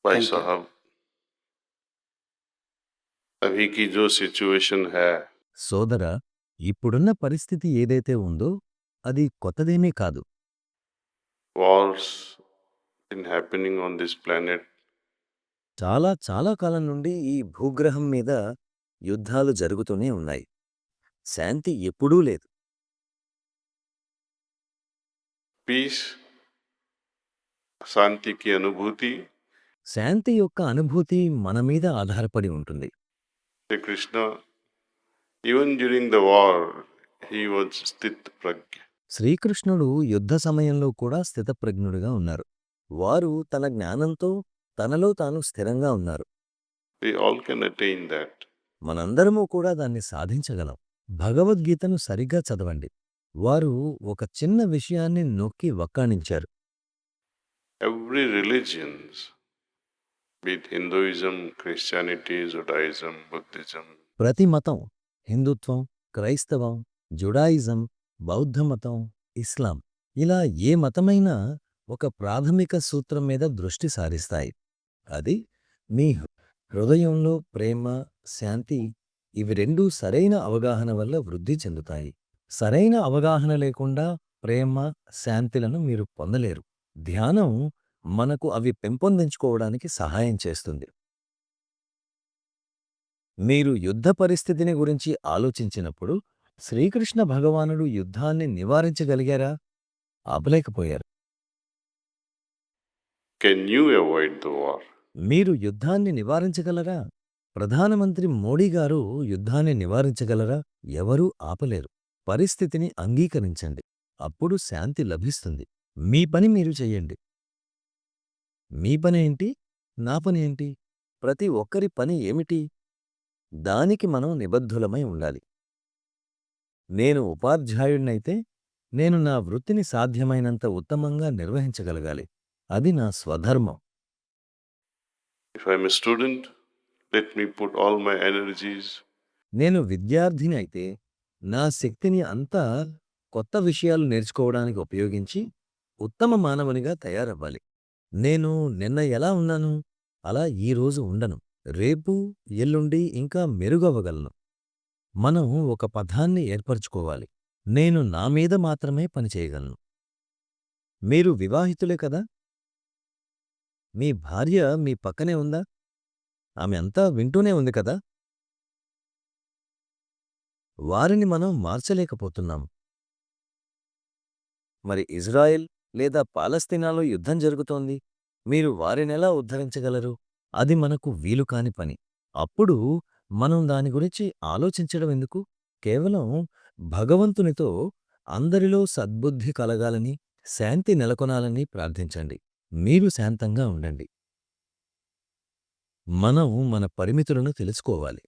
भाई thank you. साहब, अभी की जो सिचुएशन है, సోదరా, ఇప్పుడున్న పరిస్థితి ఏదైతే ఉందో అది కొత్తదేమీ కాదు. wars been happening on this planet చాలా చాలా కాలం నుండి ఈ భూగ్రహం మీద యుద్ధాలు జరుగుతూనే ఉన్నాయి. శాంతి ఎప్పుడూ లేదు. पीस, शांति की अनुभूति శాంతి యొక్క అనుభూతి మన మీద ఆధారపడి ఉంటుంది. Sri Krishna, even during the war, he was sthit prajna. శ్రీకృష్ణుడు యుద్ధ సమయంలో కూడా స్థితప్రజ్ఞుడిగా ఉన్నారు. వారు తన జ్ఞానంతో తనలో తాను స్థిరంగా ఉన్నారు. We all can attain that. మనందరమూ కూడా దాన్ని సాధించగలం. భగవద్గీతను సరిగ్గా చదవండి. వారు ఒక చిన్న విషయాన్ని నొక్కి వక్కాణించారు. Every religions, be it Hinduism, Christianity, Judaism, Buddhism, ప్రతి మతం, హిందుత్వం, క్రైస్తవం, జుడాయిజం, బౌద్ధమతం, ఇస్లాం, ఇలా ఏ మతమైనా ఒక ప్రాథమిక సూత్రం మీద దృష్టి సారిస్తాయి. అది మీ హృదయంలో ప్రేమ, శాంతి, ఇవి రెండూ సరైన అవగాహన వల్ల వృద్ధి చెందుతాయి. సరైన అవగాహన లేకుండా ప్రేమ, శాంతిలను మీరు పొందలేరు. ధ్యానం మనకు అవి పెంపొందించుకోవడానికి సహాయం చేస్తుంది. మీరు యుద్ధ పరిస్థితిని గురించి ఆలోచించినప్పుడు శ్రీకృష్ణ భగవానుడు యుద్ధాన్ని నివారించగలిగారా? ఆపలేకపోయారు. can you avoid the war? మీరు యుద్ధాన్ని నివారించగలరా? ప్రధానమంత్రి మోడీ గారు యుద్ధాన్ని నివారించగలరా? ఎవరూ ఆపలేరు. పరిస్థితిని అంగీకరించండి. అప్పుడు శాంతి లభిస్తుంది. మీ పని మీరు చెయ్యండి. మీ పనేంటి? నా పనేంటి? ప్రతి ఒక్కరి పని ఏమిటి? దానికి మనం నిబద్ధులమై ఉండాలి. నేను ఉపాధ్యాయుడినైతే నేను నా వృత్తిని సాధ్యమైనంత ఉత్తమంగా నిర్వహించగలగాలి. అది నా స్వధర్మం. If I'm a student, let me put all my energies నేను విద్యార్థిని అయితే నా శక్తిని అంతా కొత్త విషయాలు నేర్చుకోవడానికి ఉపయోగించి ఉత్తమ మానవునిగా తయారవ్వాలి. నేను నిన్న ఎలా ఉన్నాను అలా ఈరోజు ఉండను. రేపు, ఎల్లుండి ఇంకా మెరుగవగలను. మనం ఒక పథాన్ని ఏర్పరచుకోవాలి. నేను నా మీద మాత్రమే పనిచేయగలను. మీరు వివాహితులే కదా? మీ భార్య మీ పక్కనే ఉందా? ఆమె అంతా వింటూనే ఉంది కదా? వారిని మనం మార్చలేకపోతున్నాం. మరి ఇజ్రాయెల్ లేదా పాలస్తీనాలో యుద్ధం జరుగుతోంది. మీరు వారినెలా ఉద్ధరించగలరు? అది మనకు వీలుకాని పని. అప్పుడు మనం దాని గురించి ఆలోచించడం ఎందుకు? కేవలం భగవంతునితో అందరిలో సద్బుద్ధి కలగాలని, శాంతి నెలకొనాలని ప్రార్థించండి. మీరు శాంతంగా ఉండండి. మనం మన పరిమితులను తెలుసుకోవాలి.